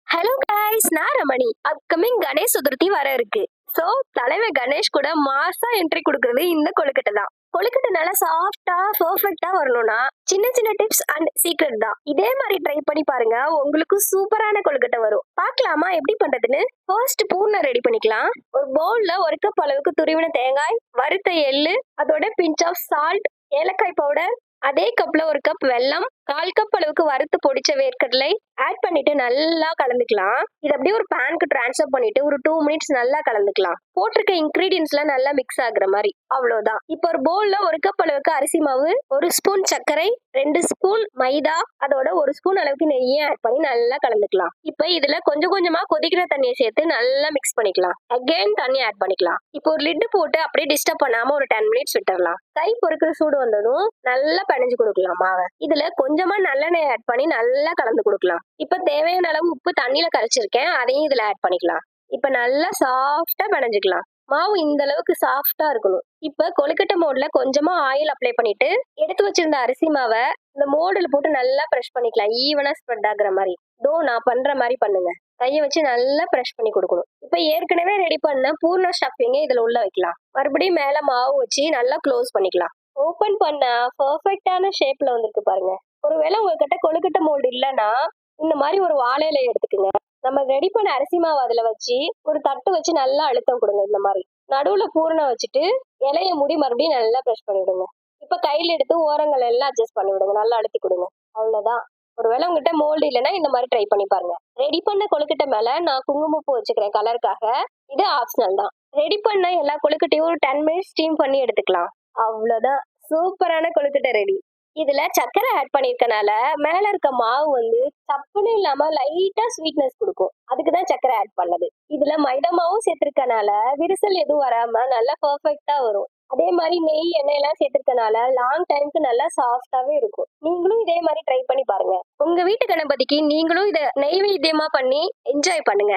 Hello guys, நான் Ramani. Upcoming Ganesh Chaturthi வர இருக்கு. சோ தலைவர் கணேஷ் கூட மாசா என்ட்ரி கொடுக்கறது இந்த கொழுக்கட்டை தான். கொழுக்கட்டை நல்லா சாஃப்டா பெர்ஃபெக்ட்டா வரணும்னா சின்ன சின்ன டிப்ஸ் அண்ட் சீக்ரெட் தான். இதே மாதிரி ட்ரை பண்ணி பாருங்க, உங்களுக்கு சூப்பரான கொழுக்கட்டை வரும். பார்க்கலாமா எப்படி பண்றதுன்னு? ஃபர்ஸ்ட் பூர்ண ரெடி பண்ணிக்கலாம். ஒரு பவுல்ல ஒரு கப் அளவுக்கு துருவின தேங்காய், வறுத்த எள்ளு, அதோட பிஞ்ச் ஆஃப் சால்ட், ஏலக்காய் பவுடர், அதே கப்ல ஒரு கப் வெல்லம், 1/4 கப் அளவுக்கு வறுத்து பொடிச்ச வேர்க்கடலை ஆட் பண்ணிட்டு நல்லா கலந்துக்கலாம். இது அப்படியே ஒரு பேனுக்கு ட்ரான்ஸ்ஃபர் பண்ணிட்டு ஒரு 2 மினிட்ஸ் நல்லா கலந்துக்கலாம். போட்டிருக்க இன்கிரீடியன்ஸ்லாம் நல்லா மிக்ஸ் ஆகுற மாதிரி. அவ்வளவுதான். இப்போ ஒரு பவுல்ல ஒரு கப் அளவுக்கு அரிசி மாவு, 1 ஸ்பூன் சர்க்கரை, 2 ஸ்பூன் மைதா, அதோட 1 ஸ்பூன் அளவுக்கு நெய்யை ஆட் பண்ணி நல்லா கலந்துக்கலாம். இப்போ இதுல கொஞ்சம் கொஞ்சமா கொதிக்கிற தண்ணியை சேர்த்து நல்லா மிக்ஸ் பண்ணிக்கலாம். அகைன் தண்ணி ஆட் பண்ணிக்கலாம். இப்போ ஒரு லிட் போட்டு அப்படியே டிஸ்டர்ப் பண்ணாம ஒரு 10 மினிட்ஸ் விட்டுறலாம். கை பொறுக்கிற சூடு வந்ததும் நல்லா பிணைஞ்சு கொடுக்கலாம் மாவை. இதுல கொஞ்சமா நல்லெண்ணெய் ஆட் பண்ணி நல்லா கலந்து கொடுக்கலாம். இப்ப தேவையான அளவு உப்பு தண்ணியில கரைச்சிருக்கேன், அதையும் இதுல ஆட் பண்ணிக்கலாம். இப்ப நல்லா சாஃப்டா பிணைஞ்சுக்கலாம். மாவு இந்த அளவுக்கு சாஃப்டா இருக்கணும். இப்ப கொழுக்கட்டை மோட்ல கொஞ்சமா ஆயில் அப்ளை பண்ணிட்டு எடுத்து வச்சிருந்த அரிசி மாவை இந்த மோடுல போட்டு நல்லா ப்ரெஷ் பண்ணிக்கலாம். ஈவனா ஸ்ப்ரெட் ஆகுற மாதிரி. நான் பண்ற மாதிரி பண்ணுங்க. கையை வச்சு நல்லா ப்ரெஷ் பண்ணி கொடுக்கணும். இப்ப ஏற்கனவே ரெடி பண்ண பூர்ண ஸ்டஃபிங்க இதுல உள்ள வைக்கலாம். மறுபடியும் மேல மாவு வச்சு நல்லா க்ளோஸ் பண்ணிக்கலாம். ஓபன் பண்ணா பெர்ஃபெக்ட்டான ஷேப்ல வந்திருக்கு பாருங்க. ஒருவேளை உங்ககிட்ட கொழுக்கட்டை மோல்டு இல்லைன்னா இந்த மாதிரி ஒரு வாழை இலை எடுத்துக்கங்க. நம்ம ரெடி பண்ண அரிசி மாவு அதுல வச்சு ஒரு தட்டு வச்சு நல்லா அழுத்தம் கொடுங்க. இந்த மாதிரி நடுவுல பூரணம் வச்சுட்டு இலைய மூடி மறுபடியும் நல்லா ப்ரெஷ் பண்ணி விடுங்க. இப்ப கையில எடுத்து ஓரங்கள் எல்லாம் அட்ஜஸ்ட் பண்ணி விடுங்க. நல்லா அழுத்தி கொடுங்க. அவ்வளவுதான். ஒருவேளை உங்ககிட்ட மோல்டு இல்லைன்னா இந்த மாதிரி ட்ரை பண்ணி பாருங்க. ரெடி பண்ண கொழுக்கட்டை மேல நான் குங்குமப்பூ வச்சுக்கிறேன் கலருக்காக. இது ஆப்ஷனல் தான். ரெடி பண்ண எல்லா கொழுக்கட்டையும் ஒரு 10 மினிட்ஸ் ஸ்டீம் பண்ணி எடுத்துக்கலாம். அவ்வளவுதான். சூப்பரான கொழுக்கட்டை ரெடி. இதுல சர்க்கரை ஆட் பண்ணிருக்கனால மேல இருக்க மாவு வந்து சப்புன்னு இல்லாம லைட்டா ஸ்வீட்னஸ் கொடுக்கும். அதுக்குதான் சர்க்கரை ஆட் பண்ணது. இதுல மைதா மாவும் சேர்த்திருக்கனால விரிசல் எதுவும் வராம நல்லா பெர்ஃபெக்ட்டா வரும். அதே மாதிரி நெய் எண்ணெய் எல்லாம் சேர்த்திருக்கனால லாங் டைம்க்கு நல்லா சாஃப்டாவே இருக்கும். நீங்களும் இதே மாதிரி ட்ரை பண்ணி பாருங்க. உங்க வீட்டு கணபதிக்கு நீங்களும் இத நெய்வேத்தியமா பண்ணி என்ஜாய் பண்ணுங்க.